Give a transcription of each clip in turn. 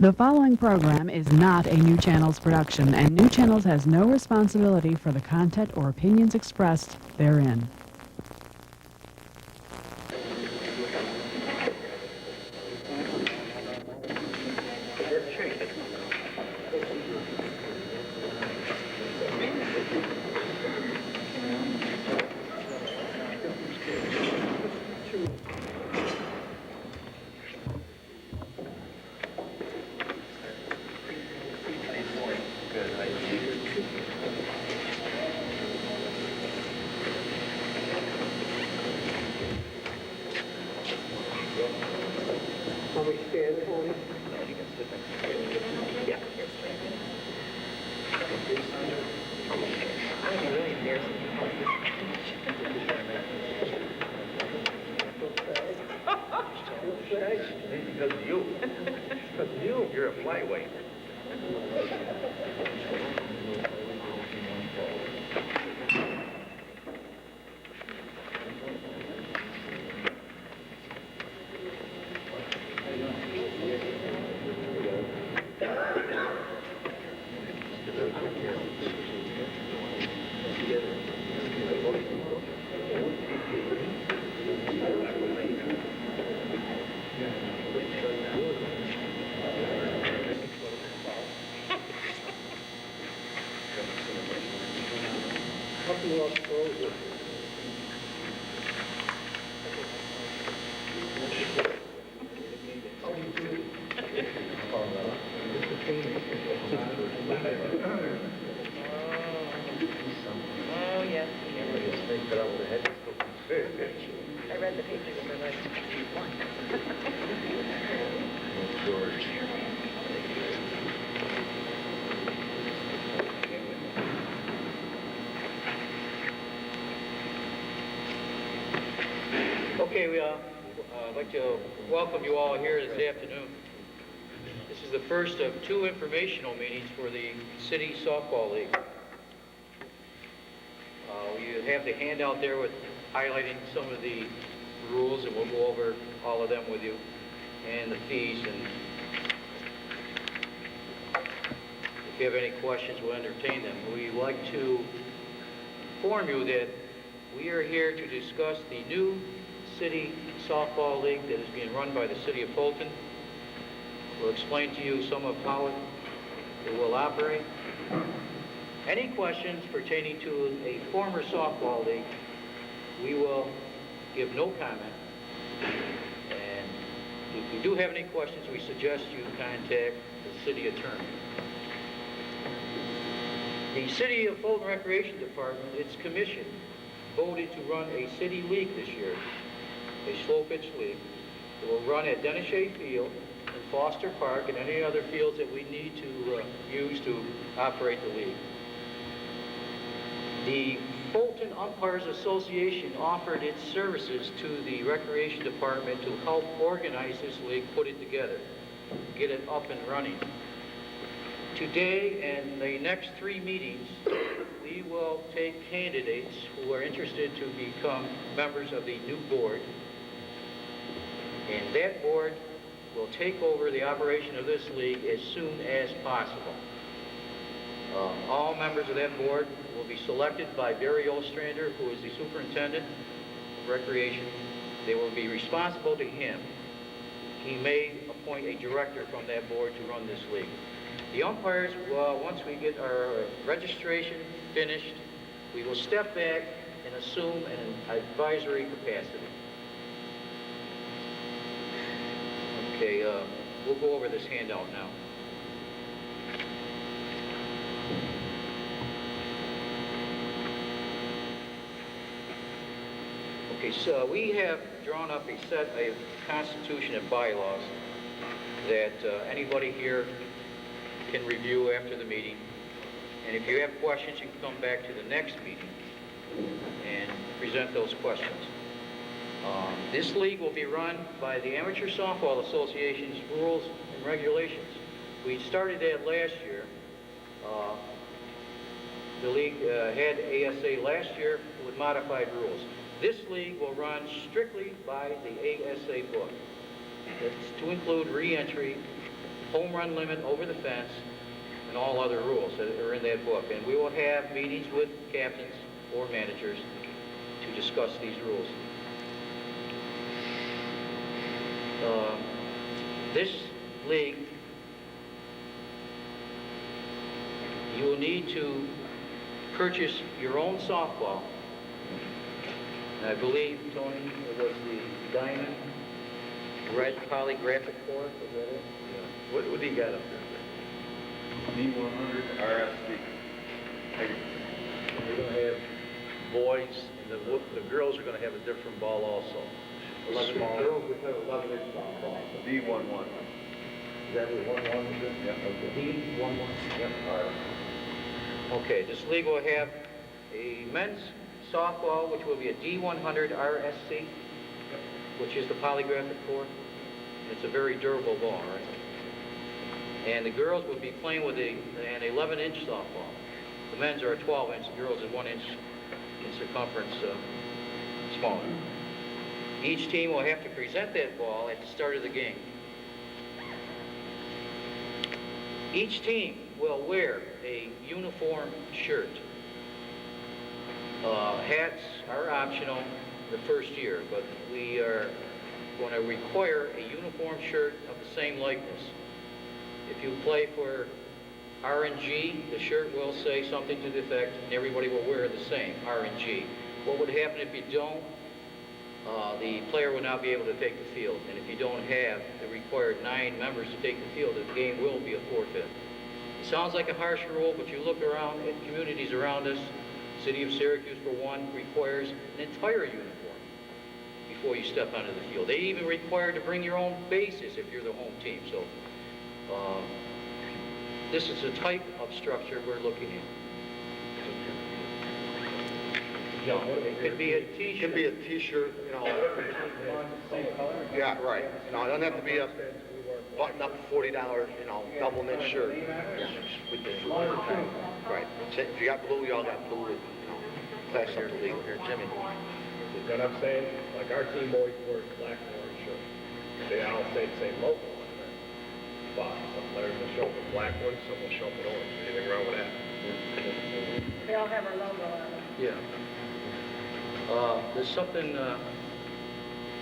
The following program is not a New Channels production, and New Channels has no responsibility for the content or opinions expressed therein. Because of you. Because of you. You're a flyweight. Oh, yes. I read the papers and they're like, one. Okay, I'd like to welcome you all here this afternoon. This is the first of two informational meetings for the City Softball League. You have the handout there with highlighting some of the rules, and we'll go over all of them with you, and the fees. And if you have any questions, we'll entertain them. We'd like to inform you that we are here to discuss the new City Softball League that is being run by the City of Fulton. We'll explain to you some of how it will operate. Any questions pertaining to a former softball league, we will give no comment. And if you do have any questions, we suggest you contact the city attorney. The City of Fulton Recreation Department, its commission, voted to run a city league this year, a slow pitch league. It will run at Dennis Shea Field and Foster Park and any other fields that we need to use to operate the league. The Fulton Umpires Association offered its services to the Recreation Department to help organize this league, put it together, get it up and running. Today and the next three meetings, we will take candidates who are interested to become members of the new board, and that board will take over the operation of this league as soon as possible. All members of that board will be selected by Barry Ostrander, who is the superintendent of recreation. They will be responsible to him. He may appoint a director from that board to run this league. The umpires, well, once we get our registration finished, we will step back and assume an advisory capacity. Okay, we'll go over this handout now. Okay, so we have drawn up a set of constitution and bylaws that anybody here can review after the meeting. And if you have questions, you can come back to the next meeting and present those questions. This league will be run by the Amateur Softball Association's rules and regulations. We started that last year. The league had ASA last year with modified rules. This league will run strictly by the ASA book. It's to include re-entry, home run limit over the fence, and all other rules that are in that book. And we will have meetings with captains or managers to discuss these rules. This league, you will need to purchase your own softball. And I believe, Tony, it was the diamond red polygraphic court, was that it? Yeah. What do you got up there? D100 RSC. We're going to have boys, and the girls are going to have a different ball also. 11 ball. Girls would have 11 inch ball. D11. Is that what 1-1 is it? Yeah, okay. D11. Yep. All right. Okay, this league will have a men's softball, which will be a D100 RSC, which is the polygraphic court. It's a very durable ball, right? And the girls will be playing with an 11-inch softball. The men's are a 12-inch, the girls are 1 inch in circumference smaller. Each team will have to present that ball at the start of the game. Each team will wear a uniform shirt. Hats are optional the first year, but we are going to require a uniform shirt of the same likeness. If you play for R&G, the shirt will say something to the effect, and everybody will wear the same, R&G. What would happen if you don't? The player will not be able to take the field, and if you don't have the required 9 members to take the field, the game will be a forfeit. It sounds like a harsh rule, but you look around at communities around us, City of Syracuse, for one, requires an entire uniform before you step onto the field. They even require to bring your own bases if you're the home team. So this is the type of structure we're looking at. No, it could be a T-shirt. It could be a T-shirt, you know. Yeah, right. You know, it doesn't have to be a button-up $40, you know, double-knit shirt. Yeah. Right. If you got blue, you all got blue. You know, class up the league here, Jimmy. You know what I'm saying? Like our team always wears black and orange shirts. They all say the same logo on it. But some players will show up with black ones, some will show up with orange. Anything wrong with that? They all have our logo on them. Yeah. There's something at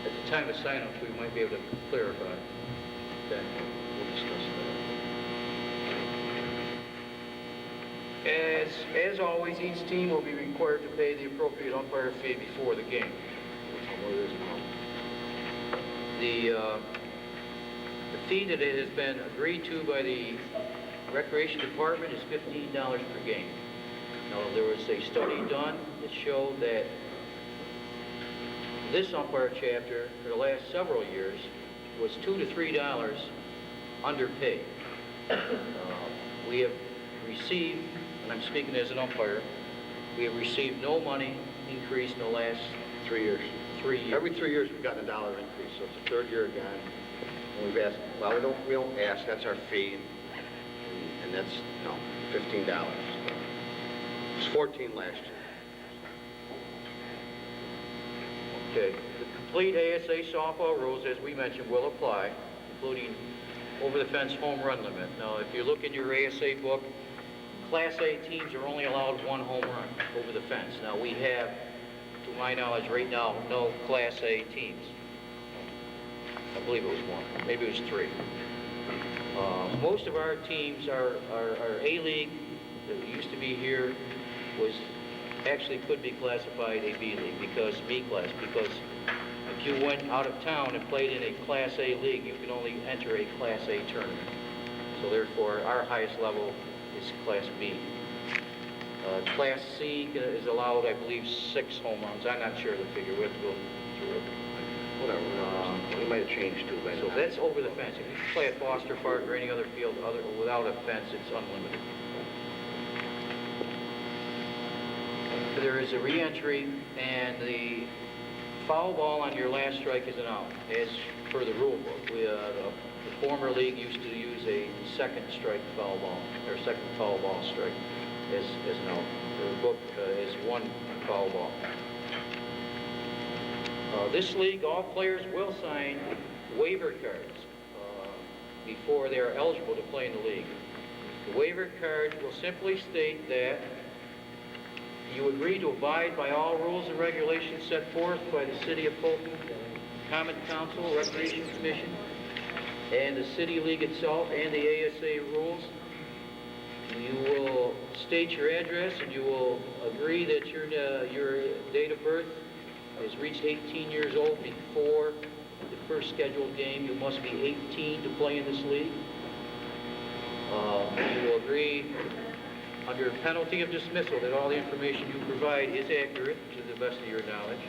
the time of sign-ups we might be able to clarify. Okay, we'll discuss that. As always, each team will be required to pay the appropriate umpire fee before the game. The fee that has been agreed to by the Recreation Department is $15 per game. Now, there was a study done that showed that this umpire chapter for the last several years was $2 to $3 underpaid. We have received, and I'm speaking as an umpire, we have received no money increase in the last 3 years. 3 years. Every 3 years we've gotten $1 increase, so it's the 3rd year again. And we've asked, well, we don't ask, that's our fee, and that's, you know, $15. It was 14 last year. Okay. The complete ASA softball rules, as we mentioned, will apply, including over-the-fence home run limit. Now, if you look in your ASA book, Class A teams are only allowed 1 home run over the fence. Now, we have, to my knowledge right now, no Class A teams. I believe it was 1. Maybe it was 3. Most of our teams are A-League that used to be here was actually could be classified a B-League because B-class, because if you went out of town and played in a Class A league, you can only enter a Class A tournament. So therefore, our highest level is Class B. Class C is allowed, I believe, 6 home runs. I'm not sure of the figure. We have to go through it. Whatever. We might have changed too. So that's over the fence. If you play at Foster Park or any other field without a fence, it's unlimited. There is a re-entry, and the foul ball on your last strike is an out, as per the rule book. The former league used to use a second strike foul ball, or second foul ball strike as an out. The book is 1 foul ball. This league, all players will sign waiver cards. before they are eligible to play in the league. The waiver card will simply state that you agree to abide by all rules and regulations set forth by the City of Fulton Common Council, Recreation Commission, and the City League itself, and the ASA rules. You will state your address, and you will agree that your date of birth has reached 18 years old before the first scheduled game. You must be 18 to play in this league. You will agree under penalty of dismissal that all the information you provide is accurate to the best of your knowledge.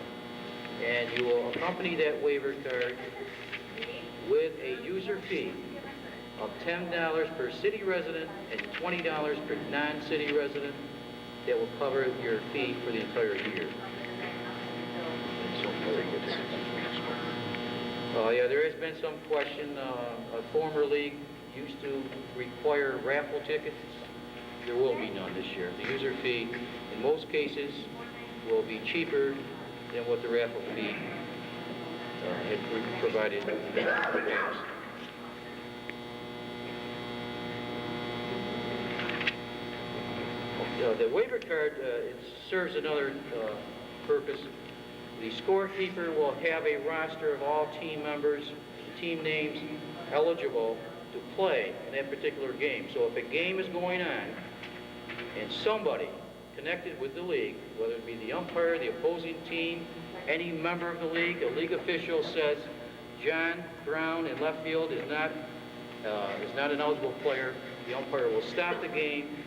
And you will accompany that waiver card with a user fee of $10 per city resident and $20 per non-city resident that will cover your fee for the entire year. Yeah, there has been some question. A former league used to require raffle tickets. There will be none this year. The user fee, in most cases, will be cheaper than what the raffle fee had provided in the past. The waiver card it serves another purpose. The scorekeeper will have a roster of all team members, team names eligible to play in that particular game. So if a game is going on and somebody connected with the league, whether it be the umpire, the opposing team, any member of the league, a league official says John Brown in left field is not an eligible player, the umpire will stop the game,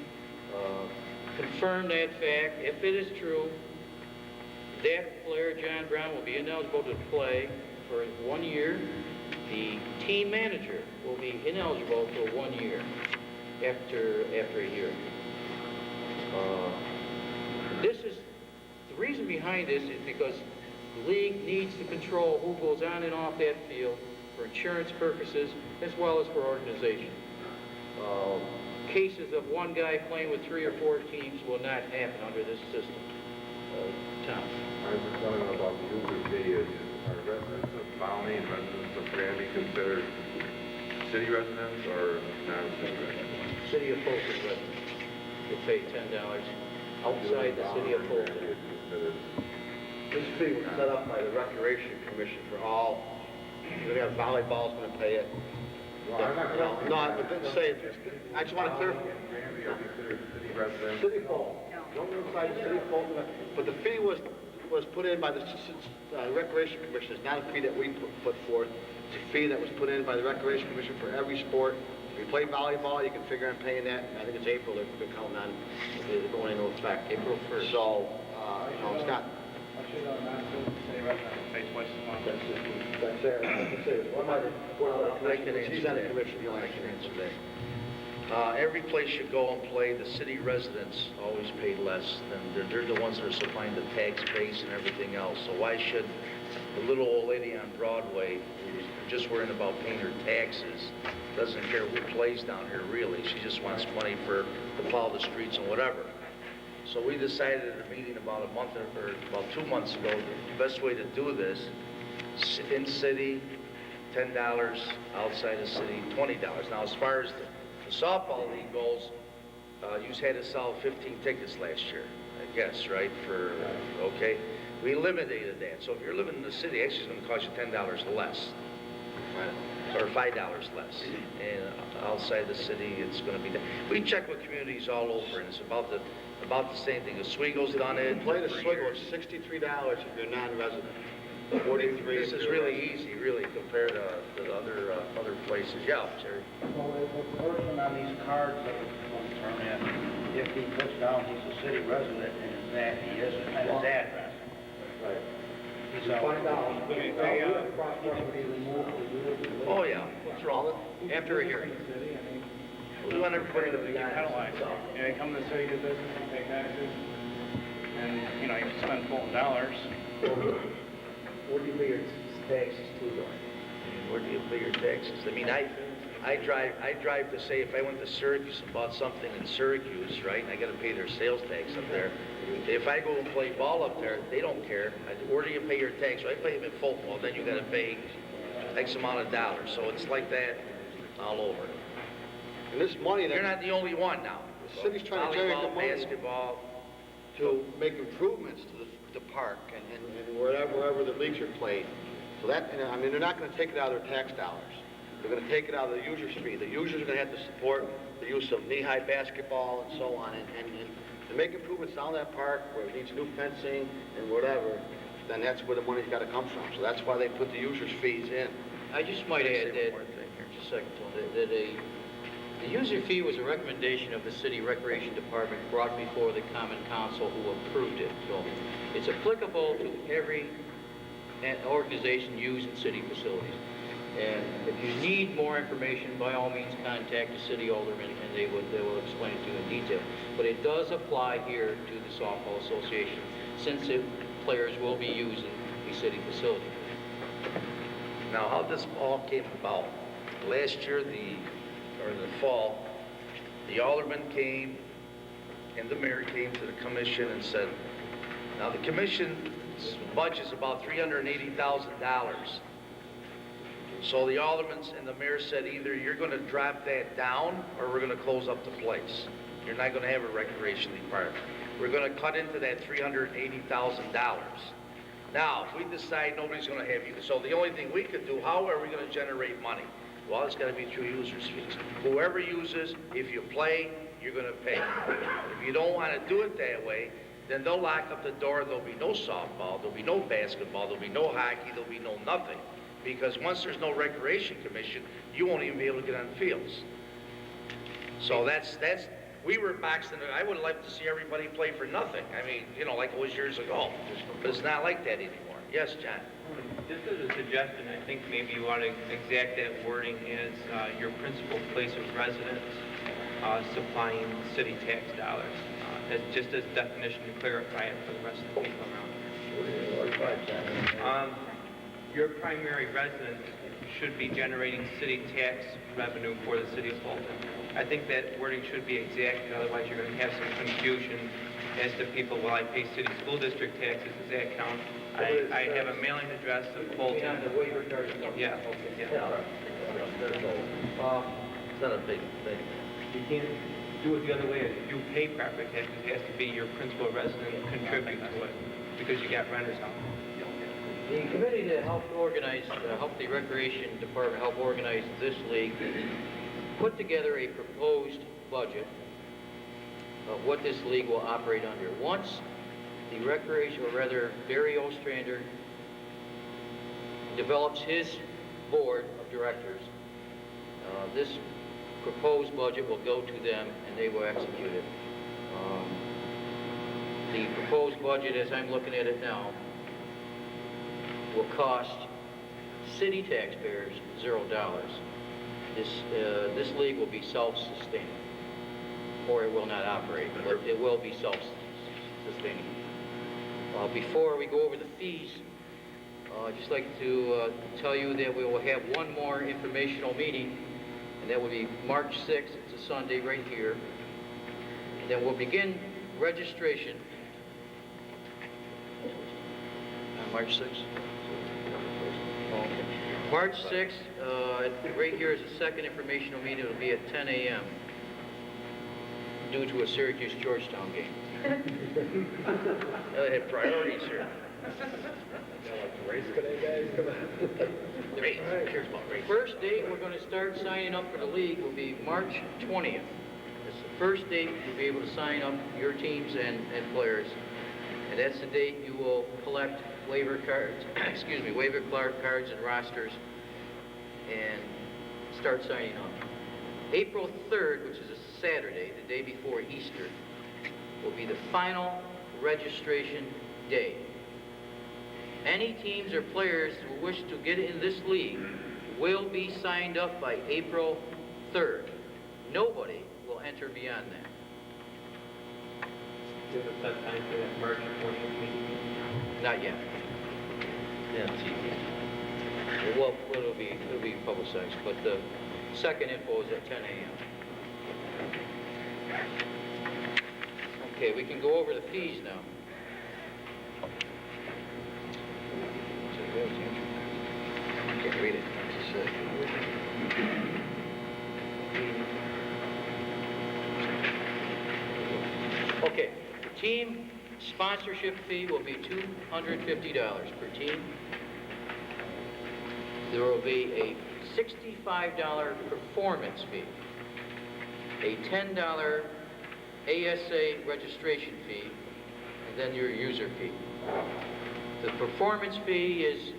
confirm that fact. If it is true, that player, John Brown, will be ineligible to play for 1 year. The team manager will be ineligible for 1 year after a year. The reason behind this is because the league needs to control who goes on and off that field for insurance purposes as well as for organization. Cases of one guy playing with 3 or 4 teams will not happen under this system. Tom. I was just wondering about the user fee. Are residents of Bounty and residents of Granby considered city residents or non-city residents? City of Fulton residents will pay $10 outside the City of Fulton. This fee was set up by the Recreation Commission for all, you're gonna have volleyball's gonna pay it. Well, I'm not No, I didn't say it. I just want to clarify. Granby are considered city residents. City Fulton, no inside the City of Fulton, but the fee was put in by the Recreation Commission. It's not a fee that we put forth. It's a fee that was put in by the Recreation Commission for every sport. If you play volleyball, you can figure on paying that. I think it's April they're counting on going into effect. April 1st. So, it's not. That's it. He's on the commission, he'll answer that. Every place you go and play, the city residents always pay less. Than they're the ones that are supplying the tax base and everything else. So why should the little old lady on Broadway, who's just worrying about paying her taxes, doesn't care who plays down here really? She just wants money to plow the streets and whatever. So we decided at a meeting about 2 months ago, the best way to do this, in city, $10, outside the city, $20. Now, as far as the softball league goes, you had to sell 15 tickets last year, I guess, right? Okay. We eliminated that. So if you're living in the city, actually it's going to cost you $10 less, or $5 less. And outside the city, it's going to be. We check with communities all over, and it's about the same thing. Oswego's done it. Play the Oswego, it's $63 if you're non-resident. 43. This is really easy, really, compared to the other places. Yeah, Jerry. Well, the person on these cards that will turn in, if he puts down he's a city resident and that he isn't, and his address. Right. So, Oh, yeah. What's wrong? After a hearing. We want everybody to be penalized. You know, you come to the city, do business, you pay taxes, and, you spend Fulton dollars. Where do you pay your taxes to, though? Where do you pay your taxes? I mean, I drive to say if I went to Syracuse and bought something in Syracuse, right, and I got to pay their sales tax up there. If I go and play ball up there, they don't care. Where do you pay your tax? So I pay them in Fulton. Well, then you got to pay X amount of dollars. So it's like that all over. And this money You're that not the only one now. the city's trying to generate the Volleyball, money basketball, to make improvements to the park and wherever the leagues are played. So that, I mean, they're not going to take it out of their tax dollars. They're going to take it out of the user's fee. The users are going to have to support the use of knee-high basketball and so on. And to make improvements down that park where it needs new fencing and whatever, then that's where the money's got to come from. So that's why they put the user's fees in. I just might add that, just a second, Tony, that the user fee was a recommendation of the city recreation department brought before the common council who approved it. So it's applicable to every organization used in city facilities. And if you need more information, by all means contact the city alderman and they will explain it to you in detail. But it does apply here to the softball association since players will be using the city facility. Now, how this all came about, last year, in the fall, the alderman came and the mayor came to the commission and said, now the commission's budget is about $380,000. So the aldermen and the mayor said either you're going to drop that down or we're going to close up the place. You're not going to have a recreation department. We're going to cut into that $380,000. Now, if we decide nobody's going to have you, so the only thing we could do, how are we going to generate money? Well, it's got to be through users' fees. Whoever uses, if you play, you're going to pay. If you don't want to do it that way, then they'll lock up the door. There'll be no softball, there'll be no basketball, there'll be no hockey, there'll be no nothing. Because once there's no recreation commission, you won't even be able to get on the fields. So we were boxed in. I would like to see everybody play for nothing. I mean, you know, like it was years ago. But it's not like that anymore. Yes, John? Just as a suggestion, I think maybe you want to exact that wording as your principal place of residence supplying city tax dollars. Just as definition to clarify it for the rest of the people around. Your primary residence should be generating city tax revenue for the city of Fulton. I think that wording should be exact, otherwise you're going to have some confusion as to people, well, I pay city school district taxes, does that count? I have a mailing address of Fulton. Yeah, the waiver card. Yeah. It's not a big thing. You can't do it the other way. If you pay property taxes, it has to be your principal resident contribute to it because you got renters out. The committee that helped the recreation department help organize this league put together a proposed budget of what this league will operate under. Once the recreation, or rather Barry Ostrander, develops his board of directors, this proposed budget will go to them and they will execute it. The proposed budget, as I'm looking at it now, will cost city taxpayers $0. This league will be self-sustaining, or it will not operate, but it will be self-sustaining. Before we go over the fees, I'd just like to tell you that we will have one more informational meeting, and that will be March 6th. It's a Sunday right here. And then we'll begin registration on March 6th. Okay. March 6th, right here is the second informational meeting. It'll be at 10 a.m. due to a Syracuse-Georgetown game. They have priorities here. Race today, guys, come on. The race. Cares about race. First date we're going to start signing up for the league will be March 20th. It's the first date you'll be able to sign up your teams and players. And that's the date you will collect waiver cards, waiver cards and rosters and start signing up. April 3rd, which is a Saturday, the day before Easter, will be the final registration day. Any teams or players who wish to get in this league will be signed up by April 3rd. Nobody will enter beyond that. Do you have a set time for that March 20th meeting? Not yet. Yeah, TV. Well, it'll be publicized, but the second info is at 10 a.m. Okay, we can go over the fees now. Can't read it. Team sponsorship fee will be $250 per team. There will be a $65 performance fee, a $10 ASA registration fee, and then your user fee. The performance fee is,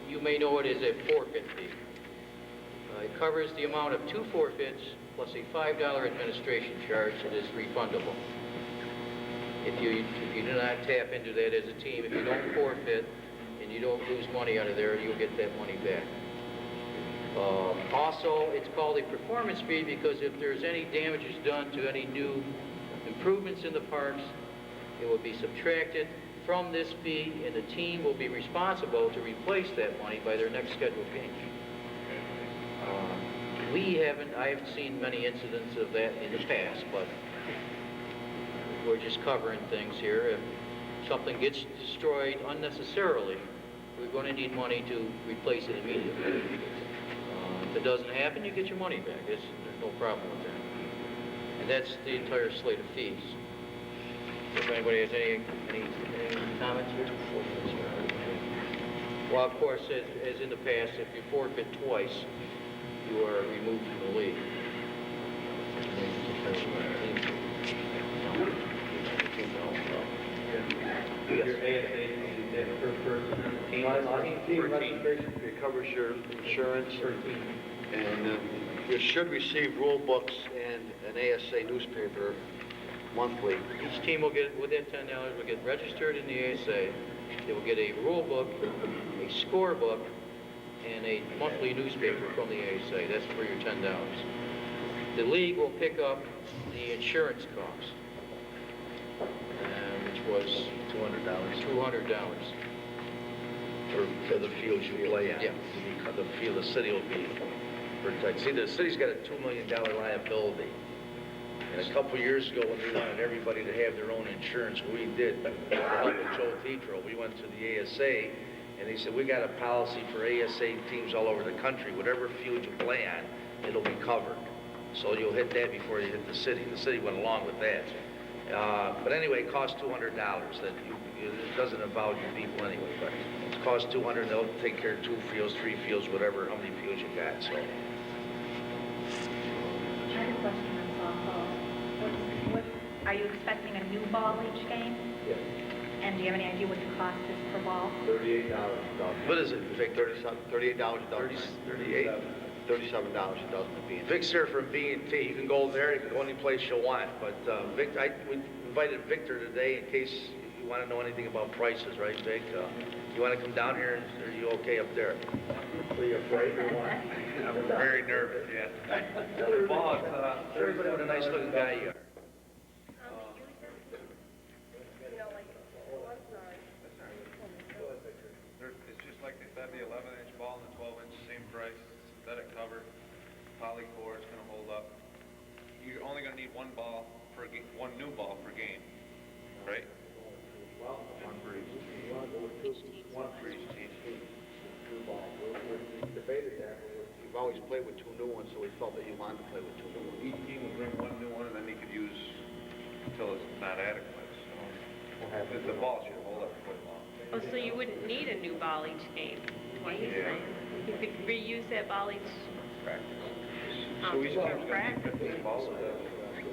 you may know it as a forfeit fee. It covers the amount of 2 forfeits plus a $5 administration charge that is refundable. If you do not tap into that as a team, if you don't forfeit and you don't lose money out of there, you'll get that money back. Also, it's called a performance fee because if there's any damages done to any new improvements in the parks, it will be subtracted from this fee, and the team will be responsible to replace that money by their next scheduled game. I haven't seen many incidents of that in the past, but we're just covering things here. If something gets destroyed unnecessarily, we're going to need money to replace it immediately. If it doesn't happen, you get your money back. There's no problem with that. And that's the entire slate of fees. If anybody has any comments here? Well, of course, as in the past, if you forfeit twice, you are removed from the league. Your ASA is that per person? Team registration fee covers your insurance, and you should receive rule books and an ASA newspaper monthly. Each team will get, with that $10, will get registered in the ASA. They will get a rule book, a score book, and a monthly newspaper from the ASA. That's for your $10. The league will pick up the insurance cost, which was $200. For the fields you play on. Yeah. The field, the city will be protected. See, the city's got a $2 million liability. And a couple years ago, when we wanted everybody to have their own insurance, we did. With the help of Joe Tetro, we went to the ASA, and they said, we got a policy for ASA teams all over the country. Whatever field you play on, it'll be covered. So you'll hit that before you hit the city. The city went along with that. But anyway, it costs $200. It doesn't involve you people anyway, but it costs $200. They'll take care of 2 fields, 3 fields, whatever, how many fields you got. So. I have a question on softball. Are you expecting a new ball each game? Yes. And do you have any idea what the cost is per ball? $38 a dozen. What is it, Vic? $38 a dozen. 38. $37 a dozen to be in. Vic's here from B&T. You can go there. You can go any place you want. But Vic, we invited Victor today in case you want to know anything about prices, right, Vic? You want to come down here, or are you okay up there? Are you afraid or what? I'm very nervous, yeah. The ball, everybody what a nice looking guy you are. It's just like they said, the 11-inch ball and the 12-inch, same price, synthetic cover, poly core, it's gonna hold up. You're only gonna need one new ball per game, right? One for each team. One for each team. We debated that. We've always played with 2 new ones, so we felt that you wanted to play with 2 new ones. Each team would bring one new one, and then you could use until it's not adequate, so. The ball should hold up quite long. Oh, so you wouldn't need a new ball each game, is what he's Yeah. saying? You could reuse that ball each, So each for team's gonna practice. need 15 balls of that.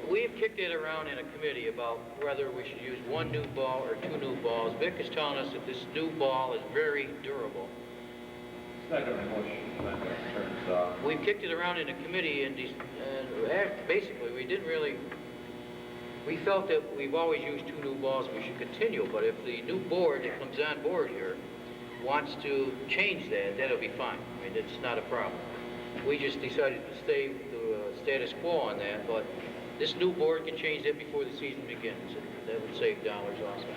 We've kicked it around in a committee about whether we should use 1 new ball or 2 new balls. Vic is telling us that this new ball is very durable. It's not gonna mush, it's not gonna turn soft. We've kicked it around in a committee, and basically, we felt that we've always used 2 new balls, we should continue, but if the new board that comes on board here wants to change that, that'll be fine. I mean, it's not a problem. We just decided to stay with the status quo on that, but this new board can change that before the season begins, and that would save dollars also.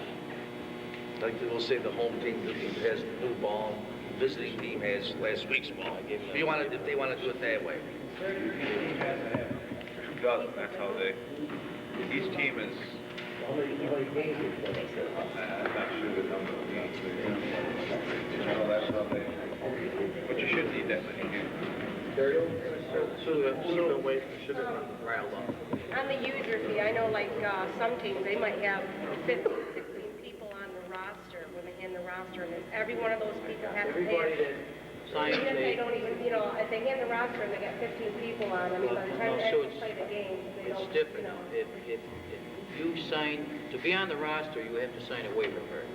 Like we'll say the home team has the new ball, the visiting team has last week's ball. If they want to do it that way. Each has to have 2 dozen, that's how each team is, I'm not sure the number of games. That's how but you shouldn't need that many games. Keep away, should have been riled up. On the user fee, I know like some teams, they might have 15, 16 people on the roster, when they hand the roster, and then every one of those people has to Everybody pay. that signs Even if they a, don't even, you know, if they hand the roster and they got 15 people on, I mean, by the time they so actually play the game, they it's don't, different. you know. If you sign, to be on the roster, you have to sign a waiver card.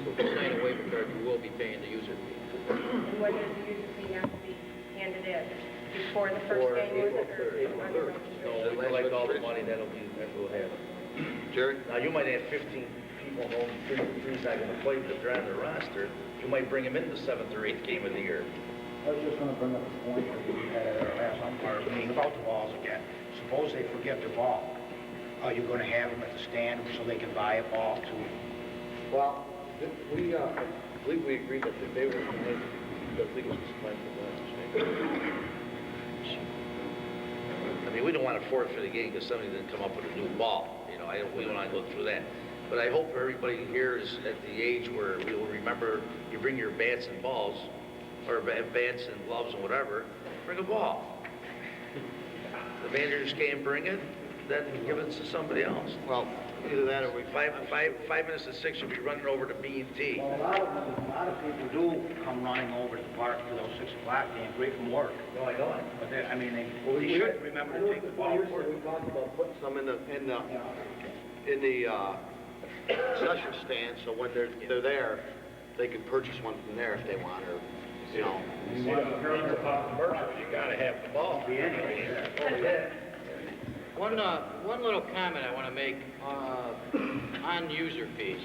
So if you sign a waiver card, you will be paying the user fee. And when does the user fee have to be handed in? Before the first For game, was April it, 3rd. or April on the 3rd. registration? No, we collect all the money, that'll go ahead. Jerry? Now, you might have 15 people home, three's not gonna play, but they're on the roster. You might bring them in the 7th or 8th game of the year. I was just gonna bring up a point that we had at our last umpire meeting about the balls again. Suppose they forget their ball. Are you gonna have them at the stand so they can buy a ball too? Well, we, I believe we agreed that they were going to make the legal discipline for that. I mean, we don't want to forfeit the game because somebody didn't come up with a new ball. You know, we don't want to go through that. But I hope everybody here is at the age where we will remember you bring your bats and balls, or bats and gloves and whatever, bring a ball. The managers can't bring it, then give it to somebody else. Well, either that or we... 5 minutes to 6, you'll be running over to B&T. Well, a lot of people do come running over to the park for those 6 o'clock games, right from work. No, I know it. But they, I mean, they we should remember to take the ball to work. We talked about putting some in the concession stand, so when they're there, they can purchase one from there if they want, or, you know. You want to hear about commercials, you gotta have the ball. Be anyway, One little comment I want to make on user fees.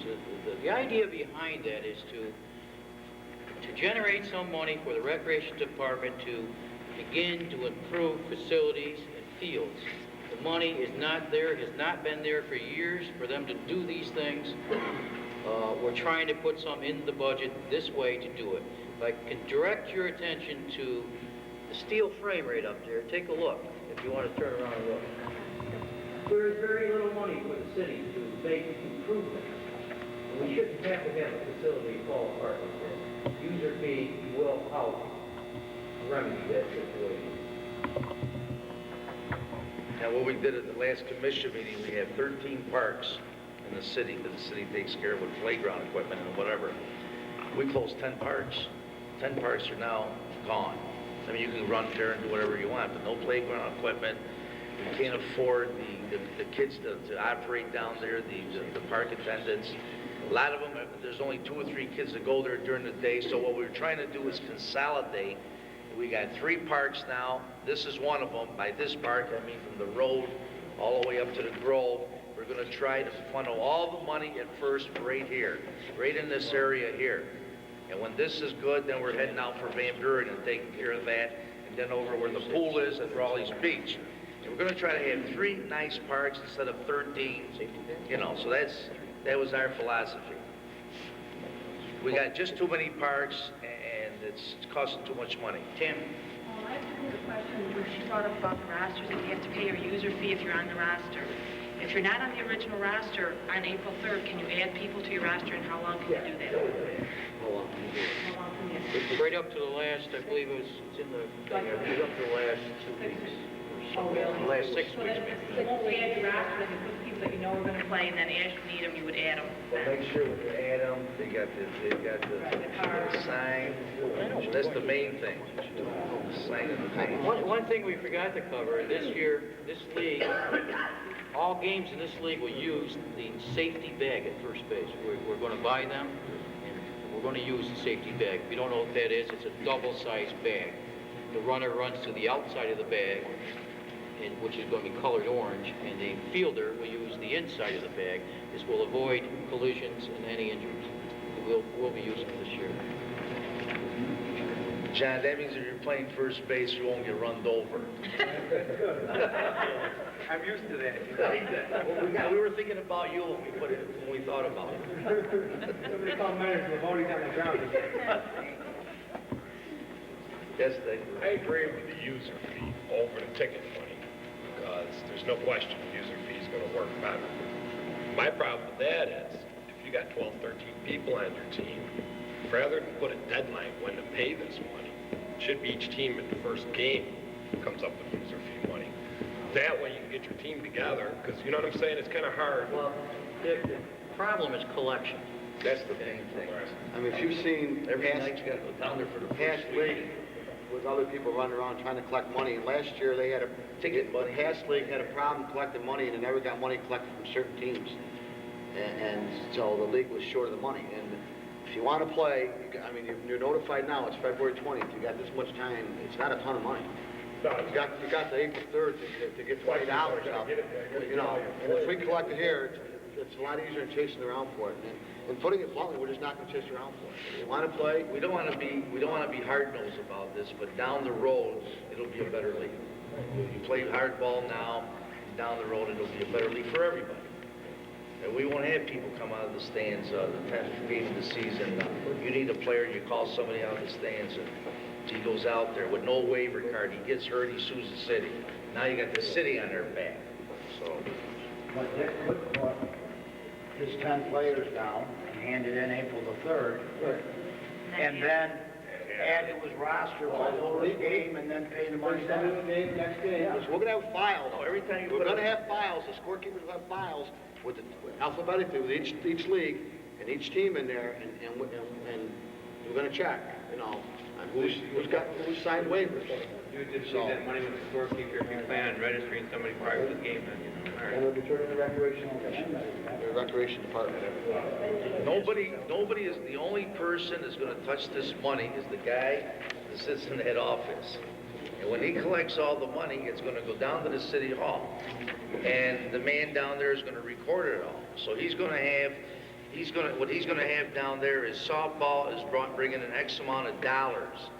The idea behind that is to generate some money for the recreation department to begin to improve facilities and fields. The money is not there, has not been there for years for them to do these things. We're trying to put some in the budget this way to do it. If I can direct your attention to the steel frame right up there, take a look if you want to turn around and look. There is very little money for the city to make improvements. And we shouldn't have to have a facility fall apart like that. User fee will help remedy that situation. Now, what we did at the last commission meeting, we had 13 parks in the city that the city takes care of with playground equipment and whatever. We closed 10 parks. 10 parks are now gone. I mean, you can run there and do whatever you want, but no playground equipment. We can't afford the kids to operate down there, the park attendants. A lot of them, there's only 2 or 3 kids that go there during the day, so what we're trying to do is consolidate. We got 3 parks now. This is one of them. By this park, I mean from the road all the way up to the Grove. We're going to try to funnel all the money at first right here, right in this area here. And when this is good, then we're heading out for Van Buren and taking care of that, and then over where the pool is at Raleigh's Beach. And we're going to try to have 3 nice parks instead of 13, you know, so that was our philosophy. We got just too many parks, and it's costing too much money. Tim? I have a question where she brought up about the rosters, that you have to pay your user fee if you're on the roster. If you're not on the original roster on April 3rd, can you add people to your roster, and how long can you do that? How long can you do it? How long can you? Right up to the last, I believe it's in the, right up to the last 2 weeks. Oh, really? The last 6 So weeks, then, maybe. so once you add your roster, then you put people that you know are going to play, and then as you need them, you would add them. Well, make sure when you add them, they got the sign. That's the main thing. The sign of the name. One thing we forgot to cover, this year, this league, all games in this league will use the safety bag at first base. We're going to buy them, and we're going to use the safety bag. If you don't know what that is, it's a double-sized bag. The runner runs to the outside of the bag, which is going to be colored orange, and the fielder will use the inside of the bag. This will avoid collisions and any injuries. We'll be using it this year. John, that means if you're playing first base, you won't get run over. I'm used to that. Well, we were thinking about you when we thought about it. Somebody called Myers, we're voting on the ground. Yes, I agree with the user fee over the ticket money, because there's no question the user fee is going to work better. My problem with that is, if you got 12, 13 people on your team, rather than put a deadline when to pay this money, it should be each team in the first game comes up with user fee money. That way you can get your team together, because you know what I'm saying, it's kind of hard. Well, the problem is collection. That's the main thing. I mean, if you've seen Every night you gotta go down there for the past first league week. with other people running around trying to collect money, and last year they had a Ticket money. past league had a problem collecting money, and they never got money collected from certain teams, and so the league was short of the money. And if you want to play, I mean, you're notified now. It's February 20th. You got this much time. It's not a ton of money. You got the April 3rd to get $20 out. You know, and if we collect it here, it's a lot easier than chasing around for it. And putting it bluntly, we're just not going to chase around for it. If you want to play, We don't want to be hard-nosed about this, but down the road, it'll be a better league. You play hardball now, down the road, it'll be a better league for everybody. And we won't have people come out of the stands the 10th game of the season. You need a player, you call somebody out of the stands, and he goes out there with no waiver card. He gets hurt, he sues the city. Now you got the city on their back. So, But Dick could put his 10 players down and hand it in April the 3rd. And then add to his roster for the first game and then pay the money down. next game. We're going to have files. every time you We're put going to a- have files. The scorekeepers will have files with alphabetically with each league and each team in there, and we're going to check, you know, on who's signed waivers. You would just leave that money with the scorekeeper if you plan on registering somebody prior to the game, then, you know. All right. And it'll be turned into the recreation department. Nobody is, the only person that's gonna touch this money is the guy that sits in that office. And when he collects all the money, it's gonna go down to the city hall. And the man down there is gonna record it all. So what he's gonna have down there is softball is bringing in X amount of dollars.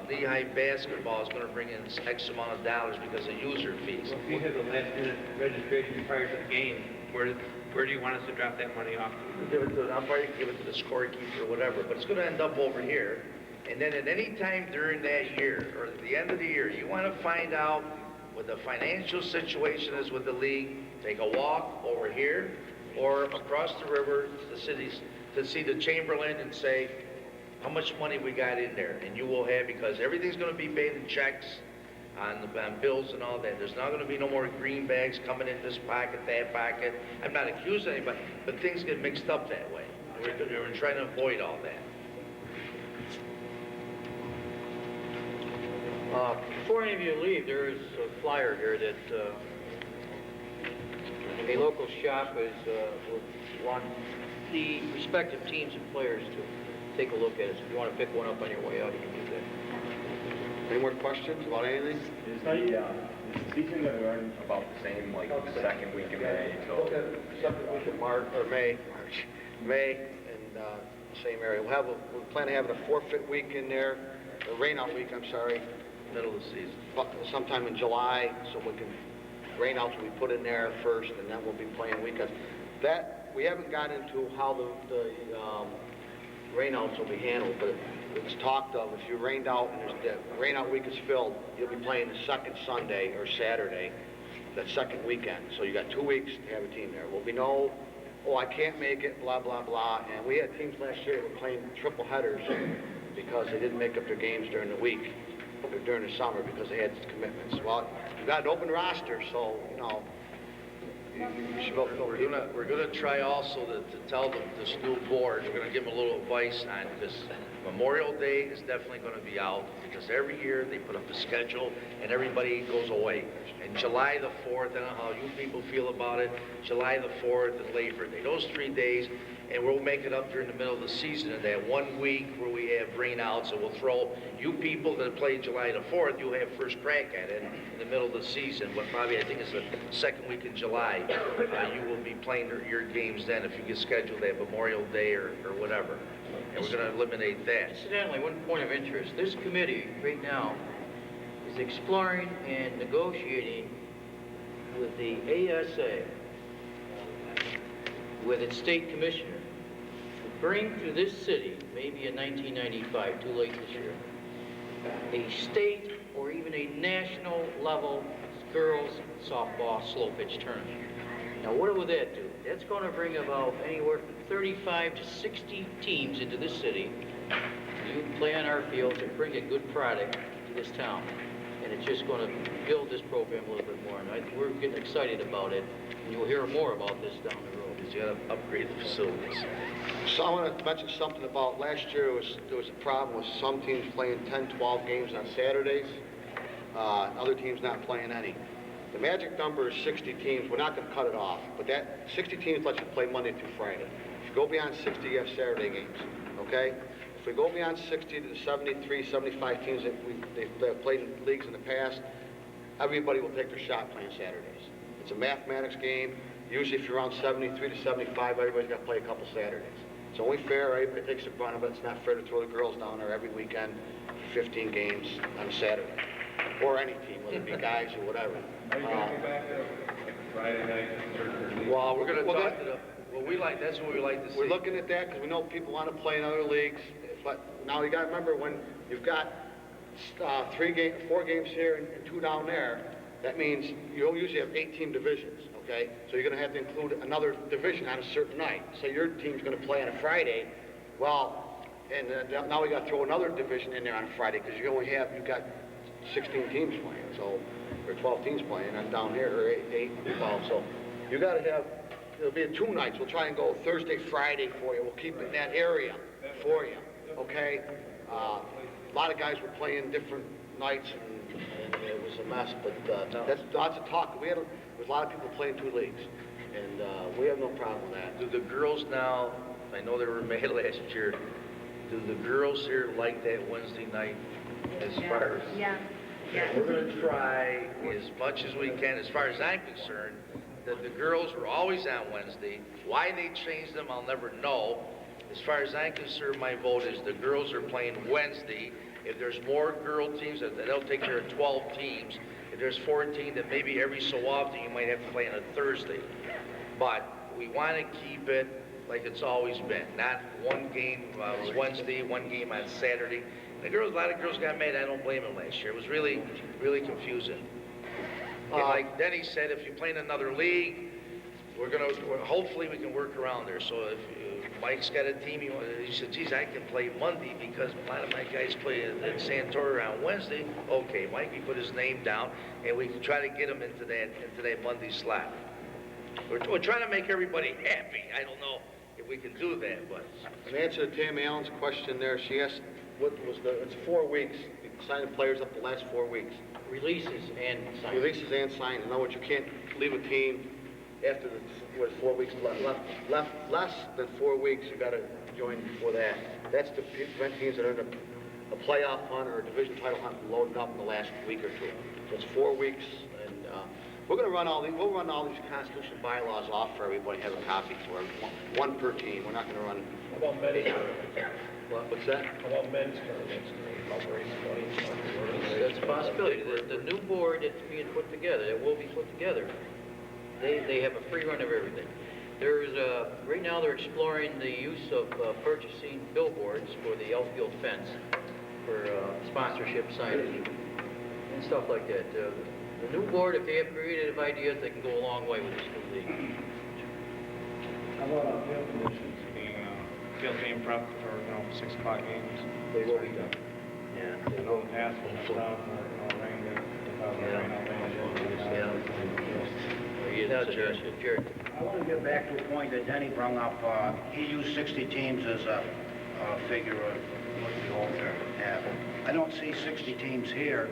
Knee-high basketball is gonna bring in X amount of dollars because of user fees. If you have the last minute registration prior to the game, where do you want us to drop that money off to? I'll probably give it to the scorekeeper or whatever, but it's gonna end up over here. And then at any time during that year, or at the end of the year, you wanna find out what the financial situation is with the league, take a walk over here or across the river to the cities to see the Chamberlain and say, how much money we got in there, and you will have, because everything's going to be paid in checks on bills and all that. There's not going to be no more green bags coming in this pocket, that pocket. I'm not accusing anybody, but things get mixed up that way. We're trying to avoid all that. Before any of you leave, there is a flyer here that a local shop would want the respective teams and players to take a look at it. So if you want to pick one up on your way out, you can do that. Any more questions about anything? Is the season going to run about the same, like the second week of May? Second week of March, or May, and same area. We plan on having a forfeit week in there, a rain-out week, I'm sorry. Middle of the season. Sometime in July, so we can, rain-outs will be put in there first, and then we'll be playing weekends. That, we haven't got into how the rain-outs will be handled, but it's talked of. If you're rained out and the rain-out week is filled, you'll be playing the second Sunday or Saturday, that second weekend. So you got 2 weeks to have a team there. Will be no, I can't make it, blah, blah, blah. And we had teams last year that were playing triple headers because they didn't make up their games during the week or during the summer because they had commitments. Well, you got an open roster, so, you know, you should go. We're gonna try also to tell them, this new board, we're gonna give them a little advice on this. Memorial Day is definitely gonna be out because every year they put up a schedule and everybody goes away. And July the 4th, I don't know how you people feel about it, July the 4th and Labor Day, those 3 days, and we'll make it up during the middle of the season in that 1 week where we have rainouts, and we'll throw you people that play July the 4th, you'll have first crack at it in the middle of the season. What probably I think is the second week in July, you will be playing your games then if you get scheduled at Memorial Day or whatever. And we're going to eliminate that. Incidentally, one point of interest, this committee right now is exploring and negotiating with the ASA, with its state commissioner, to bring to this city, maybe in 1995, too late this year, a state or even a national level girls softball slow pitch tournament. Now what would that do? That's going to bring about anywhere from 35 to 60 teams into this city. You can play on our fields and bring a good product to this town. and it's just going to build this program a little bit more. And we're getting excited about it, and you'll hear more about this down the road. You got to upgrade the facilities. So I want to mention something about last year. There was a problem with some teams playing 10, 12 games on Saturdays, other teams not playing any. The magic number is 60 teams. We're not going to cut it off, but that 60 teams lets you play Monday through Friday. If you go beyond 60, you have Saturday games, okay? If we go beyond 60 to the 73, 75 teams that they've played in leagues in the past, everybody will take their shot playing Saturdays. It's a mathematics game. Usually if you're around 73 to 75, everybody's got to play a couple Saturdays. It's only fair, everybody takes a brunt of it. It's not fair to throw the girls down there every weekend for 15 games on Saturday. Or any team, whether it be guys or whatever. Are you going to go back to Friday night? Well, We're going to talk to the, that's what we like to see. We're looking at that because we know people want to play in other leagues. But now you got to remember, when you've got 4 games here and 2 down there, that means you usually have 8-team divisions, okay? So you're going to have to include another division on a certain night. So your team's going to play on a Friday. Well, and now we got to throw another division in there on a Friday because you've got 16 teams playing, so, or 12 teams playing, and down here, or 8, 12. So you got to have, it'll be 2 nights. We'll try and go Thursday, Friday for you. We'll keep it in that area for you, okay? A lot of guys were playing different nights, and it was a mess, but that's lots of talk. There was a lot of people playing 2 leagues, and we have no problem with that. Do the girls now, I know they were made last year, do the girls here like that Wednesday night as far as? Yeah. We're going to try as much as we can, as far as I'm concerned, that the girls were always on Wednesday. Why they changed them, I'll never know. As far as I'm concerned, my vote is the girls are playing Wednesday. If there's more girl teams, they'll take care of 12 teams. If there's 14, then maybe every so often you might have to play on a Thursday. But we want to keep it like it's always been. Not one game Wednesday, one game on Saturday. A lot of girls got mad. I don't blame them last year. It was really, really confusing. And like Denny said, if you play in another league, hopefully we can work around there. So if Mike's got a team, he said, geez, I can play Monday because a lot of my guys play in Santora on Wednesday. Okay, Mike, he put his name down, and we can try to get him into that Monday slot. We're trying to make everybody happy. I don't know if we can do that, but. In answer to Tammy Allen's question there, she asked, it's 4 weeks. You can sign the players up the last 4 weeks. Releases and sign. Releases and sign. In other words, you can't leave a team after 4 weeks left. Less than 4 weeks, you got to join before that. That's to prevent teams that are in a playoff hunt or a division title hunt from loading up in the last week or 2. So it's 4 weeks, and we're going to run all these. We'll run all these Constitution bylaws off for everybody. Have a copy for one per team. We're not going to run. How about men's tournaments? What's that? How about men's tournaments? Help raise money. That's a possibility. The new board that's being put together, that will be put together, they have a free run of everything. There's right now they're exploring the use of purchasing billboards for the outfield fence for sponsorship signage and stuff like that. The new board, if they have creative ideas, they can go a long way with this new league. How about field conditions? Field team prep for 6 o'clock games. They will be done. Yeah. They don't pass when it's down for rain. Jerry. I want to get back to a point that Denny brought up. He used 60 teams as a figure of what the whole have. I don't see 60 teams here.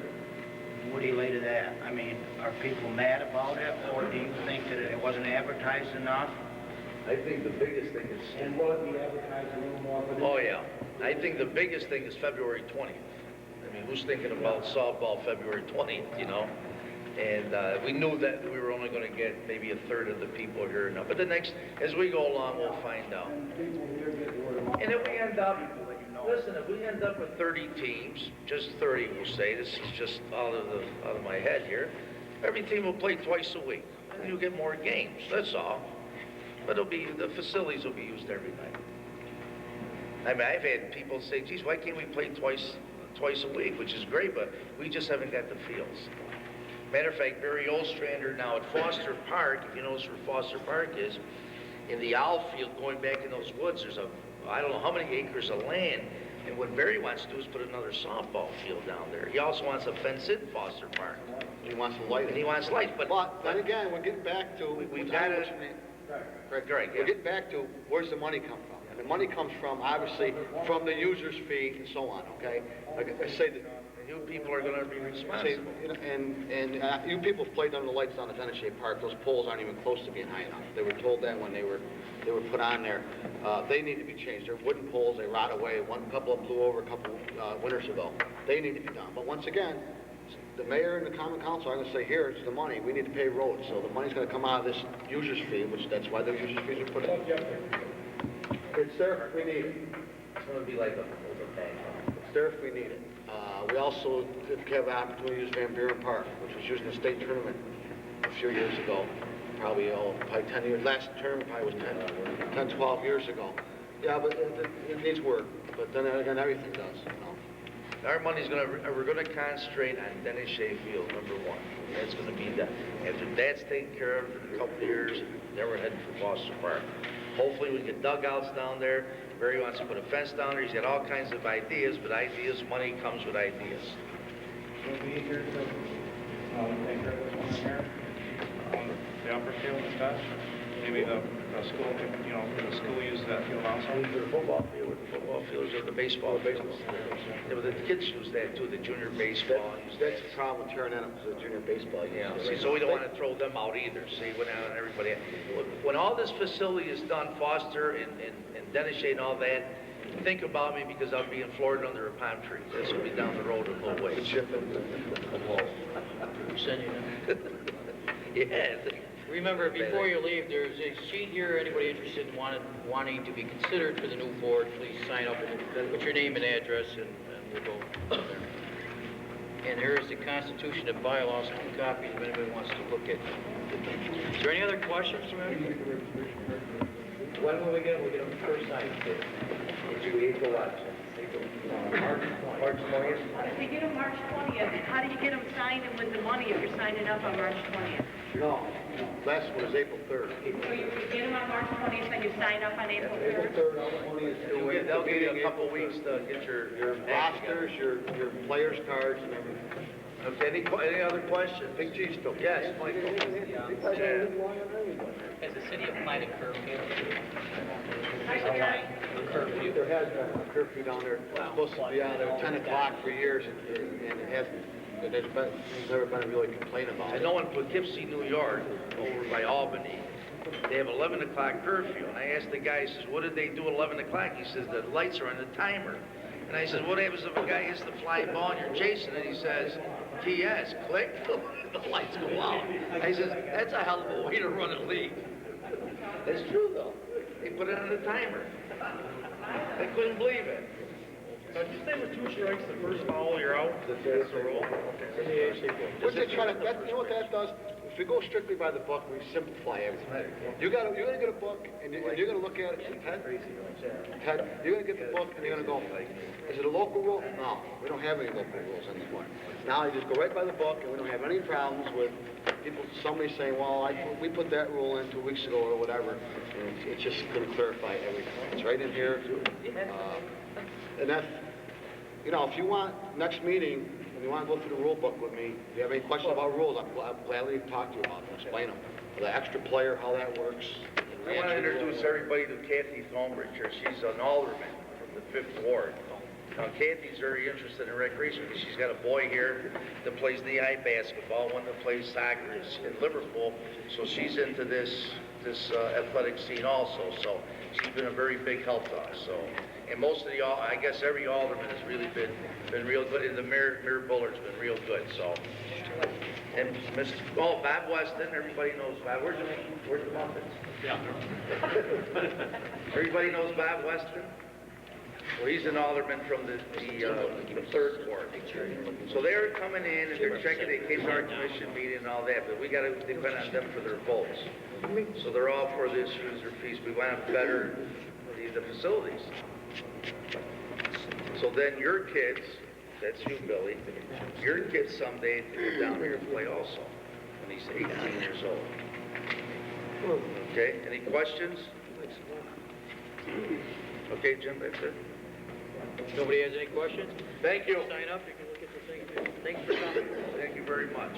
What do you lay to that? I mean, are people mad about it, or do you think that it wasn't advertised enough? I think the biggest thing is... And will it be advertised a little more for the... Oh, yeah. I think the biggest thing is February 20th. I mean, who's thinking about softball February 20th, you know? And we knew that we were only going to get maybe a third of the people here now. But as we go along, we'll find out. And if we end up, listen, if we end up with 30 teams, just 30 we'll say, this is just out of my head here, every team will play twice a week. And you'll get more games, that's all. But the facilities will be used every night. I mean, I've had people say, geez, why can't we play twice a week, which is great, but we just haven't got the fields. Matter of fact, Barry Ostrander now at Foster Park, if you notice where Foster Park is, in the outfield going back in those woods, there's I don't know how many acres of land. And what Barry wants to do is put another softball field down there. He also wants a fence-in Foster Park. He wants to light And it. he wants lights, but Then again, we're getting back to, we've got to... Greg, yeah. we're getting back to, where's the money come from? And the money comes from, obviously, from the user's fee and so on, okay? Like I say, that You people are going to be responsible. you people have played under the lights down at Dennis Shea Park. Those poles aren't even close to being high enough. They were told that when they were put on there. They need to be changed. They're wooden poles. They rot away. Couple of them blew over a couple winters ago. They need to be done. But once again, the mayor and the common council are going to say, here's the money. We need to pay roads. So the money's going to come out of this user's fee, which that's why the user's fees are put in. It's there if we need it. It's going to be like a bank. It's there if we need it. We also have the opportunity to use Van Buren Park, which was used in the state tournament a few years ago. Probably 10 years. Last term probably was 10, 12 years ago. Yeah, but it needs work. But then again, everything does, you know. Our money's we're going to concentrate on Dennis Shea Field, number one. That's going to be done. After that's taken care of in a couple of years, then we're heading for Foster Park. Hopefully we get dugouts down there. Barry wants to put a fence down there. He's got all kinds of ideas, but money comes with ideas. We'll be here to take care of this one here. The upper field is best. Maybe the school could, the school use that field also. The football field, or the baseball field. Yeah, but the kids use that too, the junior baseball. That's the problem with tearing that up, is the junior baseball. Yeah, see, so we don't want to throw them out either. See, when everybody, when all this facility is done, Foster and Dennis Shea and all that, think about me because I'll be in Florida under a palm tree. This will be down the road a little ways. Send you Yeah. Remember, before you leave, there's a sheet here. Anybody interested in wanting to be considered for the new board, please sign up and put your name and address, and we'll go from there. And here is the Constitution and bylaws, 2 copies, if anybody wants to look at. Is there any other questions from anybody? When will we get them? We get them first night. April what? March 20th? If you get them March 20th, how do you get them signed and with the money if you're signing up on March 20th? No, last one is April 3rd. So you get them on March 20th and you sign up on April 3rd? April 3rd, all the money is They'll give you a couple weeks to get your rosters, your players' cards, and everything. Okay, any other questions? Big G still. Yes, Michael. Has the city applied a curfew? There has been a curfew down there. It's supposed to be out there 10 o'clock for years, and it hasn't. There's never been a really complaint about I it. know in Poughkeepsie, New York, over by Albany, they have 11 o'clock curfew. And I asked the guy, he says, what did they do at 11 o'clock? He says, the lights are on the timer. And I said, what happens if a guy hits the fly ball and you're chasing it? He says, TS, click, the lights go out. I said, that's a hell of a way to run a league. That's true, though. They put it on the timer. I couldn't believe it. Did you say with 2 strikes, the first foul, you're out? That's the rule? What's they trying to, you know what that does? If we go strictly by the book, we simplify everything. You're gonna get a book, and you're gonna look at it, and Ted, you're gonna get the book, and you're gonna go, is it a local rule? No, we don't have any local rules anymore. Now you just go right by the book, and we don't have any problems with somebody saying, well, we put that rule in 2 weeks ago, or whatever, and it's just gonna clarify everything. It's right in here, and that's, if you want, next meeting, and you want to go through the rule book with me, if you have any questions about rules, I'll gladly talk to you about them, explain them. The extra player, how that works. I want to introduce everybody to Kathy Thornbridge here. She's an alderman from the 5th Ward. Now, Kathy's very interested in recreation because she's got a boy here that plays knee-high basketball, one that plays soccer in Liverpool, so she's into this athletic scene also, so she's been a very big help to us. So, and most of I guess every alderman has really been real good, and the Mayor Bullard's been real good. So, and Bob Weston, everybody knows Bob. Where's the muffins? Yeah. Everybody knows Bob Weston. Well, he's an alderman from the 3rd Ward. So they're coming in and they're checking. They came to our commission meeting and all that, but we got to depend on them for their votes. So they're all for this user fees. We want to better the facilities. So then your kids, that's you, Billy, your kids someday to go down here and play also when he's 18 years old. Okay, any questions? Okay, Jim, that's it. Nobody has any questions? Thank you. Sign up, you can look at the thing too. Thanks for coming. Thank you very much.